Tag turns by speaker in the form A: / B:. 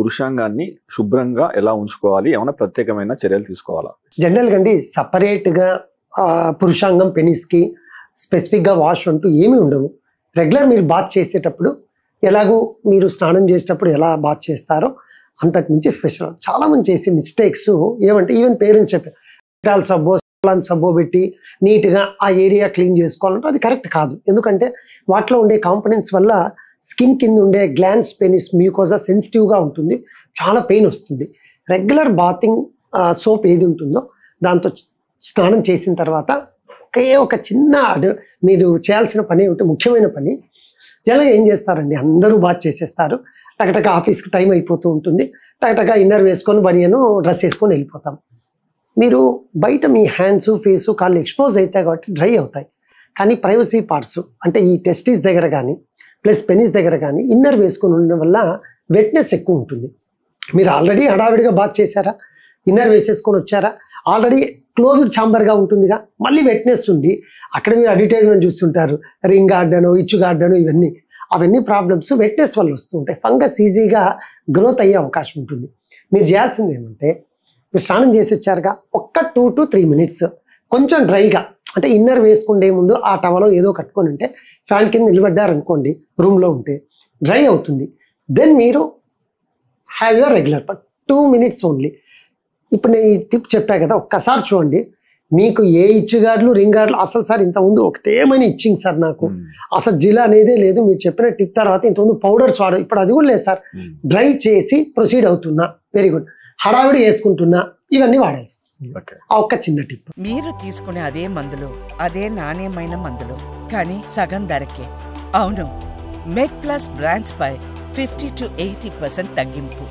A: పురుషాంగాన్ని శుభ్రంగా ఎలా ఉంచుకోవాలి? ఏమైనా ప్రత్యేకమైన చర్యలు తీసుకోవాలా?
B: జనరల్గా అండి సపరేట్గా పురుషాంగం పెనిస్కి స్పెసిఫిక్గా వాష్ అంటూ ఏమీ ఉండవు. రెగ్యులర్ మీరు బాత్ చేసేటప్పుడు ఎలాగూ మీరు స్నానం చేసేటప్పుడు ఎలా బాత్ చేస్తారో అంతకు మించి స్పెషల్. చాలామంది చేసే మిస్టేక్స్ ఏమంటే ఈవెన్ పేరెంట్స్ చెప్పారు డెటాల్ సబ్బో సబ్బో పెట్టి నీట్గా ఆ ఏరియా క్లీన్ చేసుకోవాలంటే అది కరెక్ట్ కాదు. ఎందుకంటే వాటిలో ఉండే కాంపోనెంట్స్ వల్ల స్కిన్ కింద ఉండే గ్లాన్స్ పెనిస్ మ్యూకోజా సెన్సిటివ్గా ఉంటుంది, చాలా పెయిన్ వస్తుంది. రెగ్యులర్ బాతింగ్ సోప్ ఏది ఉంటుందో దాంతో స్నానం చేసిన తర్వాత ఒక చిన్న మీరు చేయాల్సిన పని ఏమిటి, ముఖ్యమైన పని. జనరల్గా ఏం చేస్తారండి, అందరూ బాత్ చేసేస్తారు, టకటక ఆఫీస్కి టైం అయిపోతూ ఉంటుంది, టకటక ఇన్నర్ వేసుకొని బనియను డ్రెస్ వేసుకొని వెళ్ళిపోతాం. మీరు బయట మీ హ్యాండ్స్ ఫేసు కాళ్ళు ఎక్స్పోజ్ అవుతాయి కాబట్టి డ్రై అవుతాయి. కానీ ప్రైవసీ పార్ట్స్ అంటే ఈ టెస్టిస్ దగ్గర కానీ ప్లస్ పెనిస్ దగ్గర కానీ ఇన్నర్ వేసుకొని ఉండడం వల్ల వెట్నెస్ ఎక్కువ ఉంటుంది. మీరు ఆల్రెడీ హడావిడిగా బాత్ చేశారా, ఇన్నర్ వేసేసుకొని వచ్చారా, ఆల్రెడీ క్లోజ్డ్ ఛాంబర్గా ఉంటుందిగా, మళ్ళీ వెట్నెస్ ఉండి అక్కడ మీరు అడ్వర్టైజ్మెంట్ చూస్తుంటారు రింగ్ గార్డెను ఇచ్చు గార్డెను అవన్నీ ప్రాబ్లమ్స్ వెట్నెస్ వల్ల వస్తూ ఉంటాయి. ఫంగస్ ఈజీగా గ్రోత్ అయ్యే అవకాశం ఉంటుంది. మీరు చేయాల్సింది ఏమంటే మీరు స్నానం చేసి వచ్చారుగా, 2 to 3 minutes కొంచెం డ్రైగా అంటే ఇన్నర్ వేసుకుంటే ముందు ఆ టవలో ఏదో కట్టుకొని ఉంటే ఫ్యాన్ కింద నిలబడ్డారనుకోండి రూమ్లో ఉంటే డ్రై అవుతుంది. దెన్ మీరు have your regular 2 minutes only. ఇప్పుడు నేను ఈ టిప్ చెప్పా కదా, ఒక్కసారి చూడండి, మీకు ఏ ఇచ్చుగాడ్లు రింగ్ గార్డులు అసలు సార్ ఇంతకుముందు ఒకటేమని ఇచ్చింగ్ సార్ నాకు అసలు జిలా అనేదే లేదు. మీరు చెప్పిన టిప్ తర్వాత ఇంతకుముందు పౌడర్స్ వాడు, ఇప్పుడు అది కూడా లేదు సార్, డ్రై చేసి ప్రొసీడ్ అవుతున్నా, వెరీ గుడ్, హడావిడి వేసుకుంటున్నా, ఇవన్నీ వాడాల్సి వస్తుంది. ఆ ఒక్క చిన్న టిప్.
C: మీరు తీసుకునే అదే మందులు, అదే నాణ్యమైన మందులు, కానీ సగం ధరకే. అవును, మెడ్ ప్లస్ బ్రాండ్స్ పై 50 to 80% తగ్గింపు.